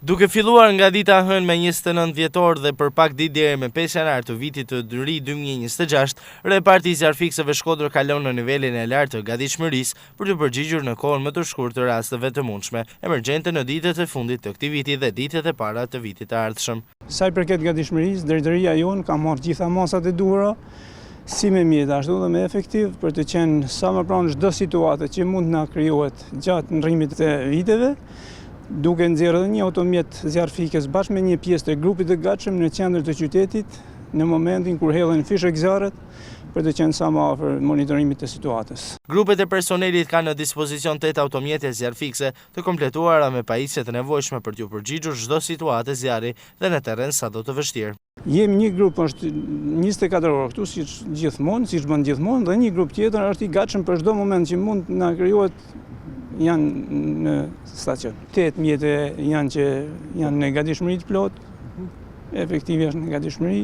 Duke filluar nga dita hënë me 29 dhjetor dhe për pak ditë deri me 5 janar të vitit të ri 2026, reparti i zjarfikësve Shkodër kalon në nivelin e lartë të gatishmërisë për të përgjigjur në kohën më të shkurtër të rasteve të mundshme emergjente në ditët e fundit të këtij viti dhe ditët e para të vitit të ardhshëm. Sa i përket gatishmërisë, drejtoria jonë ka marrë gjitha masat e duhura, si me mjet ashtu dhe me efektiv për të qenë sa më pranë çdo situate që mund na krijohet gjatë ndërrimit të viteve, duke nxjerrë edhe një automjet zjarfikës bashkë me një pjesë të grupit të gatshëm në qendër të qytetit në momentin kur hellen fishek zjarret për të qenë sa më afër monitorimit të situatës. Grupet e personelit kanë në dispozicion 8 automjete zjarfikëse të kompletuara me pajisjet e nevojshme për t'u përgjigjur çdo situate zjarri dhe në terren sado të vështirë. Jemi një grup është 24 orë këtu siç bën gjithmonë dhe një grup tjetër është i gatshëm për çdo moment që mund na krijohet janë në stacion. 8 mjete janë që janë në gatishmëri të plot, efektivi është në gatishmëri.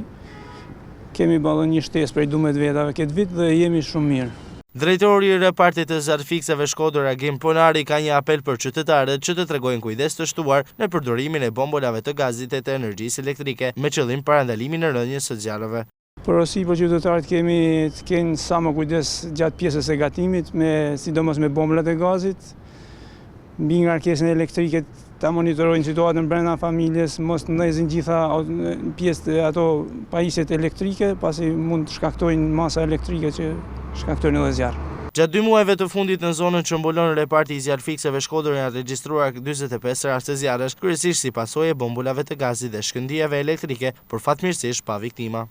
Kemi ballë një shtesë prej 12 vetave këtë vit dhe jemi shumë mirë. Drejtori i repartit të zjarfikësve Shkodër Agim Ponari ka një apel për qytetarët që të tregojnë kujdes të shtuar në përdorimin e bombolave të gazit e të energjisë elektrike me qëllim parandalimin e rënjes së zjarreve. Porosi për qytetarët kemi të kenë sa më kujdes gjatë pjesës së gatimit, sidomos me bombolat e gazit, mbi ngarkesën elektrike ta monitorojnë situatën brenda familjes, mos ndezin gjitha pjesë ato pajisjet elektrike, pasi mund të shkaktojnë masa elektrike që shkaktojnë edhe zjarr. Gjatë 2 muajve të fundit në zonën që mbulon reparti i zjarfikësve Shkodër janë regjistruar 45 raste zjarresh, kryesisht si pasojë e bombulave të gazit dhe shkëndijeve elektrike, por fatmirësisht pa viktima.